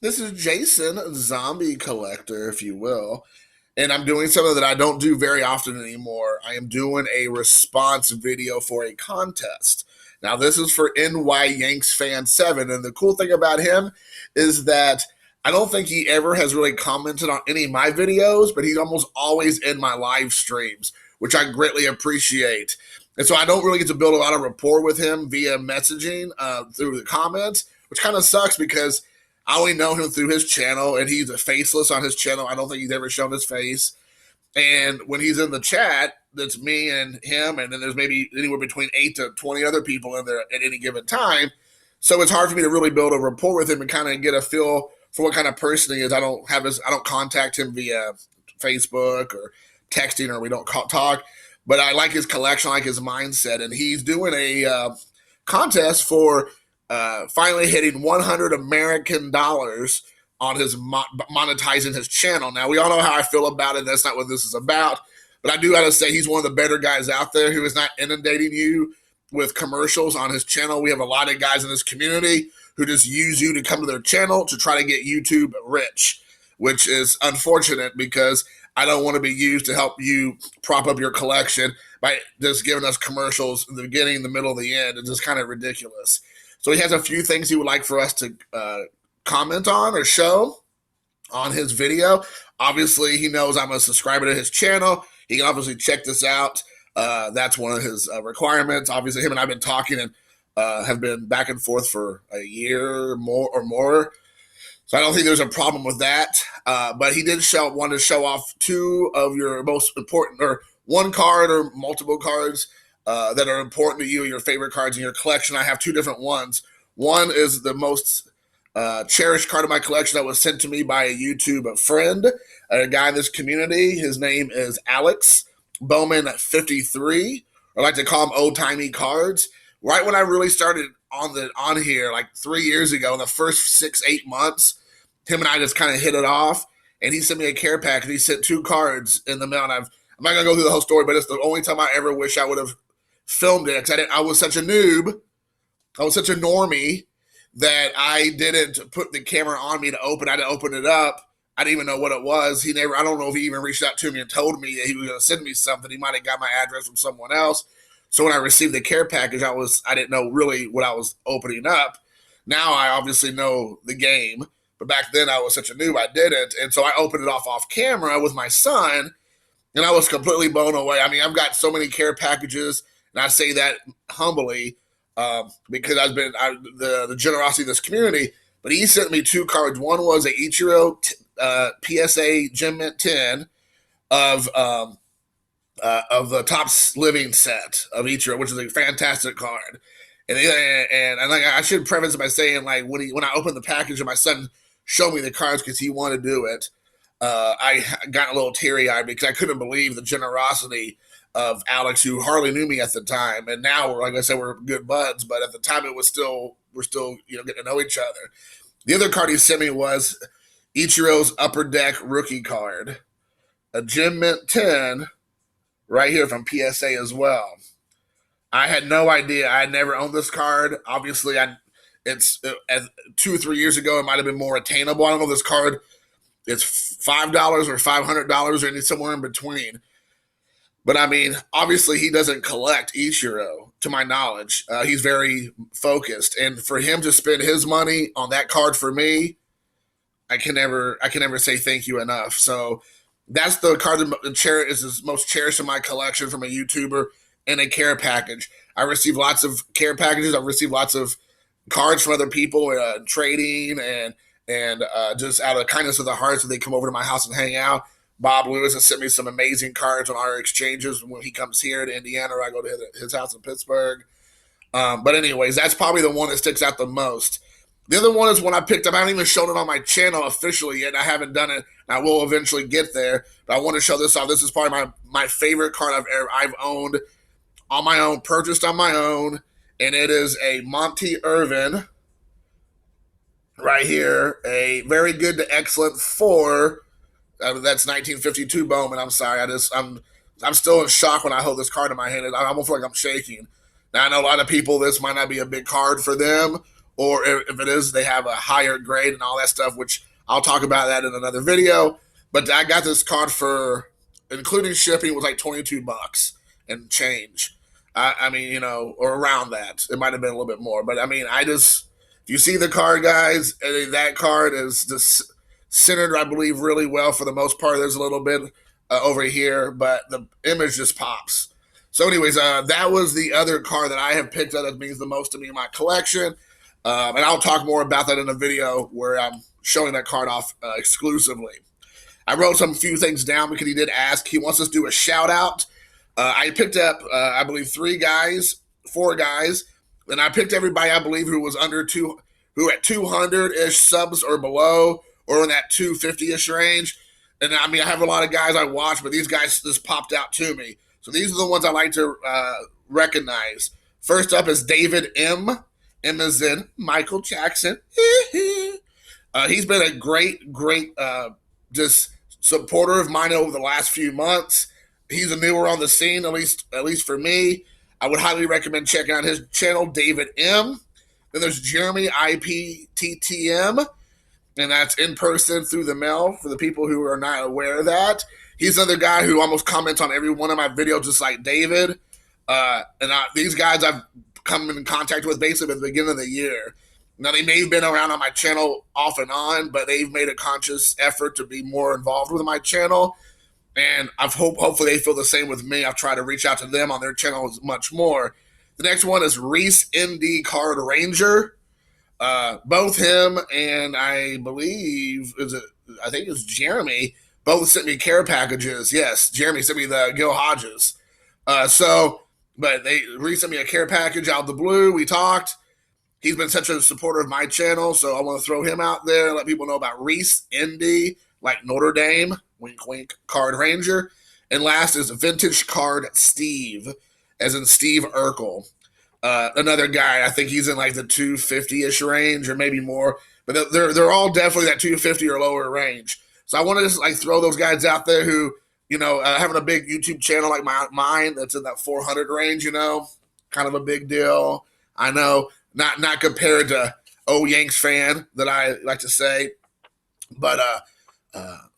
This is Jason, Zombie Collector, if you will. And I'm doing something that I don't do very often anymore. I am doing a response video for a contest. Now, this is for NYYanksFan7. And the cool thing about him is that I don't think he ever has really commented on any of my videos, but he's almost always in my live streams, which I greatly appreciate. And so I don't really get to build a lot of rapport with him via messaging through the comments, which kind of sucks because I only know him through his channel, and he's a faceless on his channel. I don't think he's ever shown his face. And when he's in the chat, that's me and him, and then there's maybe anywhere between 8 to 20 other people in there at any given time. So it's hard for me to really build a rapport with him and kind of get a feel for what kind of person he is. I don't contact him via Facebook or texting, or we don't talk. But I like his collection, I like his mindset, and he's doing a contest for finally hitting $100 American on his monetizing his channel. Now, we all know how I feel about it. That's not what this is about. But I do got to say he's one of the better guys out there who is not inundating you with commercials on his channel. We have a lot of guys in this community who just use you to come to their channel to try to get YouTube rich, which is unfortunate because I don't want to be used to help you prop up your collection by just giving us commercials in the beginning, the middle, the end. It's just kind of ridiculous. So he has a few things he would like for us to comment on or show on his video. Obviously, he knows I'm a subscriber to his channel. He can obviously check this out. That's one of his requirements. Obviously, him and I have been talking and have been back and forth for a year or more. So I don't think there's a problem with that. But he did want to show off two of your most important, or one card or multiple cards that are important to you, your favorite cards in your collection. I have two different ones. One is the most cherished card of my collection that was sent to me by a YouTube friend, a guy in this community. His name is Alex Bowman53. I like to call him Old Timey Cards. Right when I really started on here, like 3 years ago, in the first 6-8 months, him and I just kind of hit it off. And he sent me a care package. He sent two cards in the mail, and I'm not gonna go through the whole story, but it's the only time I ever wish I would have filmed it, because I was such a noob. I was such a normie that I didn't put the camera on me to open. I didn't open it up. I didn't even know what it was. I don't know if he even reached out to me and told me that he was going to send me something. He might have got my address from someone else. So when I received the care package, I didn't know really what I was opening up. Now I obviously know the game, but back then I was such a noob, I didn't. And so I opened it off camera with my son, and I was completely blown away. I mean, I've got so many care packages, and I say that humbly because I've been the generosity of this community. But he sent me two cards. One was a Ichiro PSA Gem Mint 10 of the Top Living set of Ichiro, which is a fantastic card. And like, I should preface it by saying, like, when I opened the package and my son showed me the cards because he wanted to do it, I got a little teary-eyed because I couldn't believe the generosity of Alex, who hardly knew me at the time. And now, like I said, we're good buds, but at the time we're still getting to know each other. The other card he sent me was Ichiro's Upper Deck rookie card, a Gem Mint 10 right here from PSA as well. I had no idea. I had never owned this card. Obviously, it's 2 or 3 years ago, it might have been more attainable. I don't know if this card is $5 or $500 or somewhere in between. But I mean, obviously, he doesn't collect Ichiro, to my knowledge. He's very focused, and for him to spend his money on that card for me, I can never say thank you enough. So that's the card that is most cherished in my collection from a YouTuber in a care package. I receive lots of care packages. I've received lots of cards from other people, trading and just out of kindness of the heart, so they come over to my house and hang out. Bob Lewis has sent me some amazing cards on our exchanges when he comes here to Indiana, or I go to his house in Pittsburgh. But anyways, that's probably the one that sticks out the most. The other one is one I picked up. I haven't even shown it on my channel officially yet. I haven't done it. I will eventually get there. But I want to show this off. This is probably my favorite card I've owned on my own, purchased on my own. And it is a Monty Irvin right here. A very good to excellent 4. That's 1952 Bowman. I'm sorry. I'm still in shock when I hold this card in my hand. I almost feel like I'm shaking. Now, I know a lot of people, this might not be a big card for them, or if it is, they have a higher grade and all that stuff, which I'll talk about that in another video. But I got this card for, including shipping, was like $22 and change. I mean, you know, or around that. It might have been a little bit more, but I mean, if you see the card, guys, that card is just centered, I believe, really well for the most part. There's a little bit over here, but the image just pops. So, anyways, that was the other card that I have picked up that means the most to me in my collection. And I'll talk more about that in a video where I'm showing that card off exclusively. I wrote some few things down because he did ask. He wants us to do a shout out. I picked up, I believe, 4 guys, and I picked everybody, I believe, who was who at 200-ish subs or below, or in that 250-ish range. And I mean, I have a lot of guys I watch, but these guys just popped out to me. So these are the ones I like to recognize. First up is David M. M as in Michael Jackson. He's been a great just supporter of mine over the last few months. He's a newer on the scene, at least for me. I would highly recommend checking out his channel, David M. Then there's Jeremy IPTTM, and that's in person through the mail for the people who are not aware of that. He's another guy who almost comments on every one of my videos, just like David. These guys I've come in contact with basically at the beginning of the year. Now, they may have been around on my channel off and on, but they've made a conscious effort to be more involved with my channel. And hopefully they feel the same with me. I've tried to reach out to them on their channels much more. The next one is Reese ND Card Ranger. Both him and I think it's Jeremy, both sent me care packages. Yes, Jeremy sent me the Gil Hodges. But Reese sent me a care package out of the blue. We talked. He's been such a supporter of my channel, so I want to throw him out there and let people know about Reese ND, like Notre Dame, wink, wink, Card Ranger. And last is Vintage Card Steve, as in Steve Urkel. Another guy, I think he's in like the 250-ish range or maybe more, but they're all definitely that 250 or lower range. So I want to just like throw those guys out there who, you know, having a big YouTube channel like mine that's in that 400 range, you know, kind of a big deal. I know, not compared to NYYanksFan that I like to say, but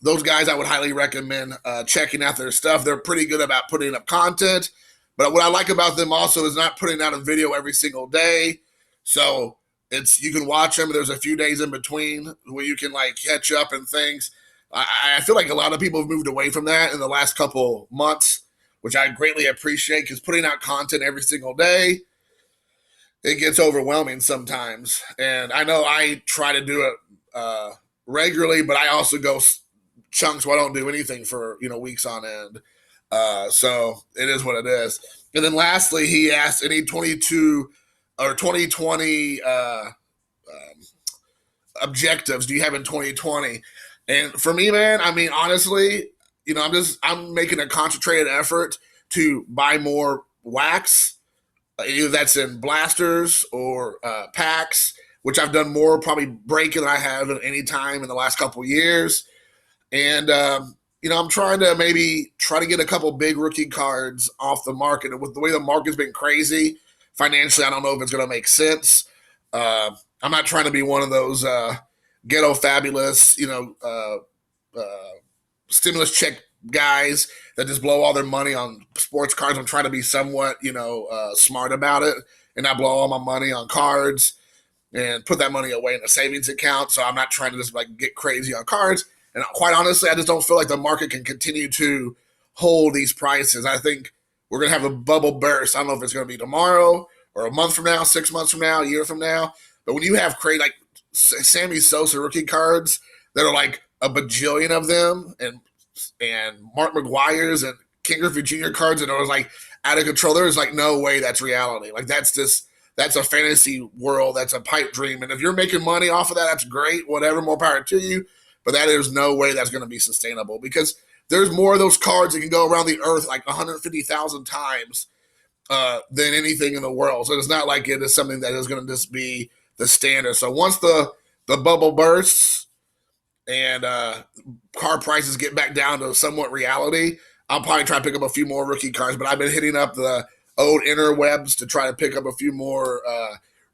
those guys I would highly recommend checking out their stuff. They're pretty good about putting up content, but what I like about them also is not putting out a video every single day. So you can watch them. There's a few days in between where you can like catch up and things. I feel like a lot of people have moved away from that in the last couple months, which I greatly appreciate, because putting out content every single day, it gets overwhelming sometimes. And I know I try to do it regularly, but I also go chunks where I don't do anything for, you know, weeks on end. So it is what it is. And then lastly, he asked any 22 or 2020 objectives do you have in 2020? And for me, man, I mean, honestly, you know, I'm making a concentrated effort to buy more wax, either that's in blasters or packs, which I've done more probably breaking than I have at any time in the last couple of years. And, you know, I'm trying to get a couple big rookie cards off the market. And with the way the market's been crazy, financially, I don't know if it's going to make sense. I'm not trying to be one of those ghetto fabulous, you know, stimulus check guys that just blow all their money on sports cards. I'm trying to be somewhat, you know, smart about it and not blow all my money on cards and put that money away in a savings account. So I'm not trying to just like get crazy on cards. And quite honestly, I just don't feel like the market can continue to hold these prices. I think we're going to have a bubble burst. I don't know if it's going to be tomorrow or a month from now, 6 months from now, a year from now. But when you have like Sammy Sosa rookie cards that are like a bajillion of them, and Mark McGuire's and King Griffey Jr. cards that are like out of control, there's like no way that's reality. Like that's a fantasy world. That's a pipe dream. And if you're making money off of that, that's great. Whatever, more power to you. But that is no way that's going to be sustainable, because there's more of those cards that can go around the earth like 150,000 times than anything in the world. So it's not like it is something that is going to just be the standard. So once the bubble bursts and car prices get back down to somewhat reality, I'll probably try to pick up a few more rookie cards. But I've been hitting up the old interwebs to try to pick up a few more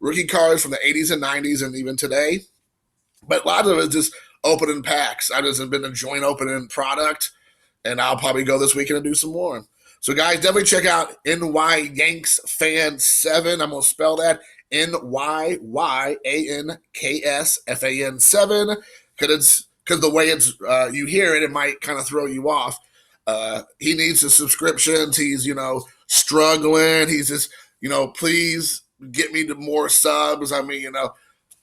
rookie cards from the 80s and 90s and even today. But a lot of it is just opening packs. I've just been enjoying opening product, and I'll probably go this weekend and do some more. So, guys, definitely check out NYYanksFan7. I'm going to spell that NYYANKSFAN7 because the way it's you hear it, it might kind of throw you off. He needs the subscriptions. He's, struggling. He's just, please get me to more subs. I mean,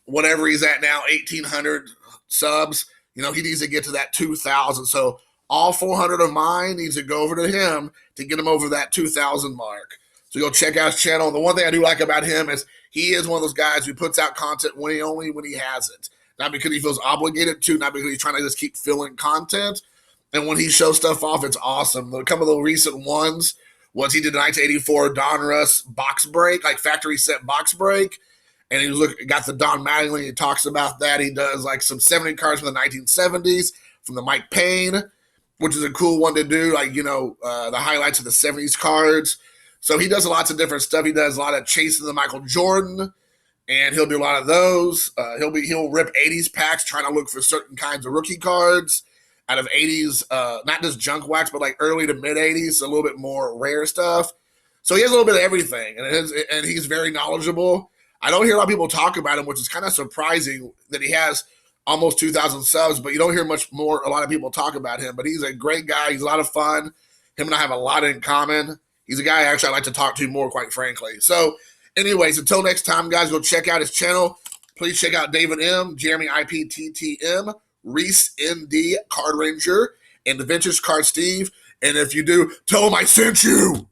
whatever he's at now, 1,800 subs. He needs to get to that 2,000. So all 400 of mine needs to go over to him to get him over that 2,000 mark. So go check out his channel. The one thing I do like about him is he is one of those guys who puts out content when he has it. Not because he feels obligated to, not because he's trying to just keep filling content. And when he shows stuff off, it's awesome. A couple of the recent ones was he did a 1984 Donruss box break, like factory set box break. And he got the Don Mattingly. He talks about that. He does like some 70 cards from the 1970s from the Mike Payne, which is a cool one to do. Like, the highlights of the 70s cards. So he does lots of different stuff. He does a lot of chasing the Michael Jordan, and he'll do a lot of those. He'll rip 80s packs trying to look for certain kinds of rookie cards out of 80s, not just junk wax, but like early to mid 80s, a little bit more rare stuff. So he has a little bit of everything, and he's very knowledgeable. I don't hear a lot of people talk about him, which is kind of surprising that he has almost 2,000 subs, but you don't hear a lot of people talk about him. But he's a great guy. He's a lot of fun. Him and I have a lot in common. He's a guy actually I like to talk to more, quite frankly. So anyways, until next time, guys, go check out his channel. Please check out David M., Jeremy IPTTM, Reese ND, Card Ranger, and the Vintage Card Steve. And if you do, tell him I sent you.